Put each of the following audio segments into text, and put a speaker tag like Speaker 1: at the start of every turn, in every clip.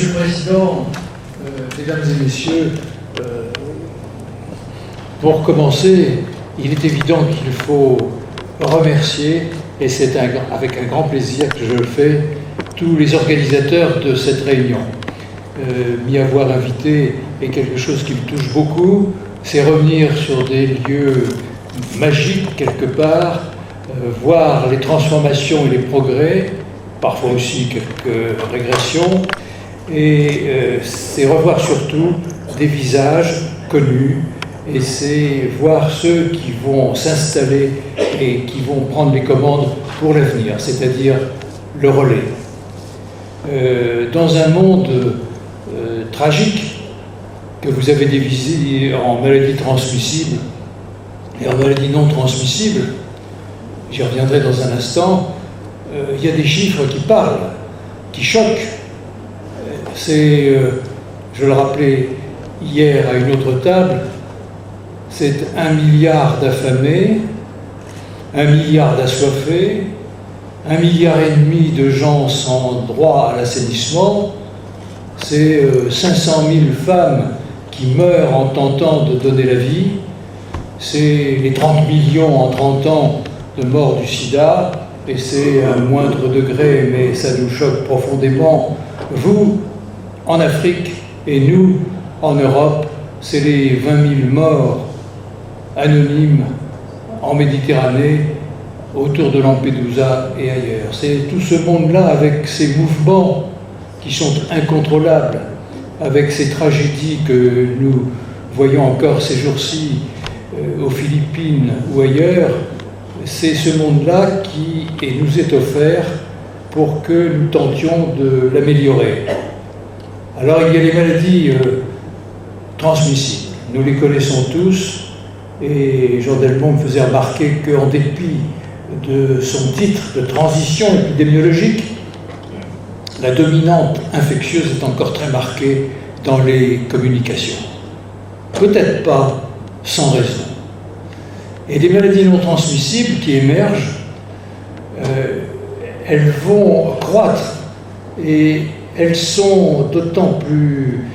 Speaker 1: Monsieur le Président, Mesdames et Messieurs, pour commencer, il est évident qu'il faut remercier, et c'est avec un grand plaisir que je le fais, tous les organisateurs de cette réunion. M'y avoir invité est quelque chose qui me touche beaucoup, c'est revenir sur des lieux magiques quelque part, voir les transformations et les progrès, parfois aussi quelques régressions, et c'est revoir surtout des visages connus, et c'est voir ceux qui vont s'installer et qui vont prendre les commandes pour l'avenir, c'est-à-dire le relais. Dans un monde tragique que vous avez divisé en maladies transmissibles et en maladies non transmissibles, j'y reviendrai dans un instant, il y a des chiffres qui parlent, qui choquent. C'est, je le rappelais hier à une autre table, c'est 1 milliard d'affamés, 1 milliard d'assoiffés, 1,5 milliard de gens sans droit à l'assainissement, c'est 500 000 femmes qui meurent en tentant de donner la vie, c'est les 30 millions en 30 ans de morts du sida, et c'est à un moindre degré, mais ça nous choque profondément, vous, en Afrique, et nous, en Europe, c'est les 20 000 morts anonymes en Méditerranée, autour de Lampedusa et ailleurs. C'est tout ce monde-là, avec ces mouvements qui sont incontrôlables, avec ces tragédies que nous voyons encore ces jours-ci aux Philippines ou ailleurs, c'est ce monde-là qui nous est offert pour que nous tentions de l'améliorer. Alors il y a les maladies transmissibles, nous les connaissons tous, et Jean Delmont me faisait remarquer qu'en dépit de son titre de transition épidémiologique, la dominante infectieuse est encore très marquée dans les communications. Peut-être pas sans raison. Et des maladies non transmissibles qui émergent, elles vont croître et elles sont d'autant plus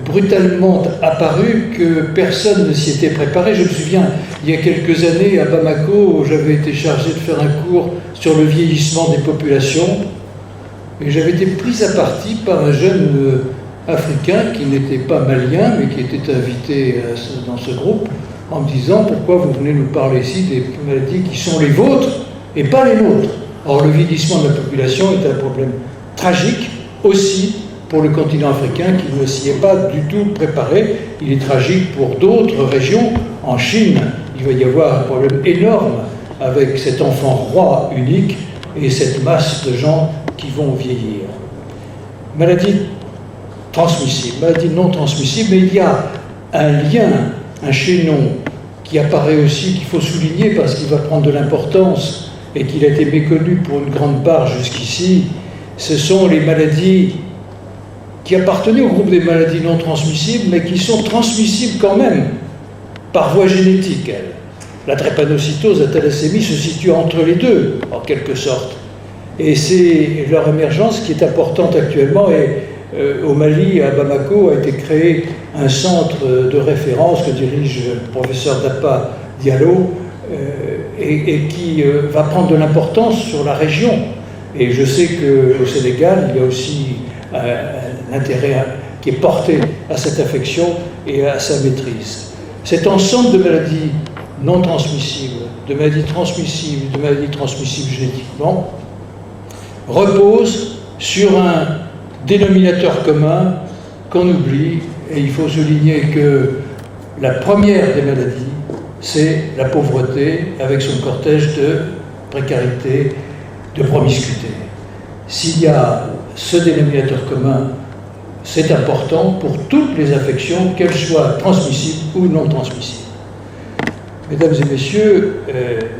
Speaker 1: brutalement apparues que personne ne s'y était préparé. Je me souviens, il y a quelques années, à Bamako, j'avais été chargé de faire un cours sur le vieillissement des populations, et j'avais été pris à partie par un jeune africain qui n'était pas malien, mais qui était invité dans ce groupe, en me disant « Pourquoi vous venez nous parler ici des maladies qui sont les vôtres et pas les nôtres ?» Or, le vieillissement de la population est un problème tragique aussi pour le continent africain qui ne s'y est pas du tout préparé. Il est tragique pour d'autres régions. En Chine, il va y avoir un problème énorme avec cet enfant roi unique et cette masse de gens qui vont vieillir. Maladies transmissibles, maladies non transmissibles, mais il y a un lien, un chaînon qui apparaît aussi, qu'il faut souligner parce qu'il va prendre de l'importance et qu'il a été méconnu pour une grande part jusqu'ici. Ce sont les maladies qui appartenaient au groupe des maladies non transmissibles, mais qui sont transmissibles quand même par voie génétique. La drépanocytose, la thalassémie se situe entre les deux, en quelque sorte. Et c'est leur émergence qui est importante actuellement. Et au Mali, à Bamako, a été créé un centre de référence que dirige le professeur Dapa Diallo et qui va prendre de l'importance sur la région. Et je sais qu'au Sénégal, il y a aussi l'intérêt qui est porté à cette affection et à sa maîtrise. Cet ensemble de maladies non transmissibles, de maladies transmissibles, de maladies transmissibles génétiquement, repose sur un dénominateur commun qu'on oublie, et il faut souligner que la première des maladies, c'est la pauvreté avec son cortège de précarité, de promiscuité. S'il y a ce dénominateur commun, c'est important pour toutes les affections, qu'elles soient transmissibles ou non transmissibles. Mesdames et messieurs,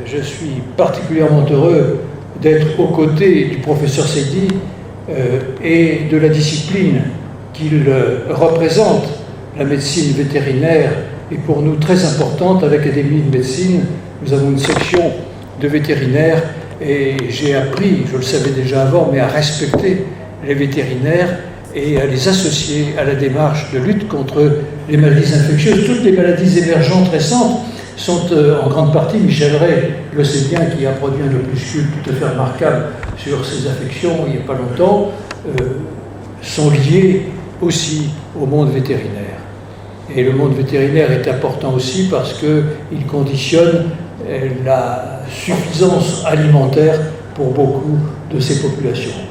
Speaker 1: je suis particulièrement heureux d'être aux côtés du professeur Seydi et de la discipline qu'il représente. La médecine vétérinaire est pour nous très importante. À l'Académie de médecine, nous avons une section de vétérinaires et j'ai appris, je le savais déjà avant, mais à respecter les vétérinaires et à les associer à la démarche de lutte contre les maladies infectieuses. Toutes les maladies émergentes récentes sont en grande partie, Michel Rey le sait bien, qui a produit un opuscule tout à fait remarquable sur ces affections il n'y a pas longtemps, sont liées aussi au monde vétérinaire. Et le monde vétérinaire est important aussi parce qu'il conditionne la suffisance alimentaire pour beaucoup de ces populations.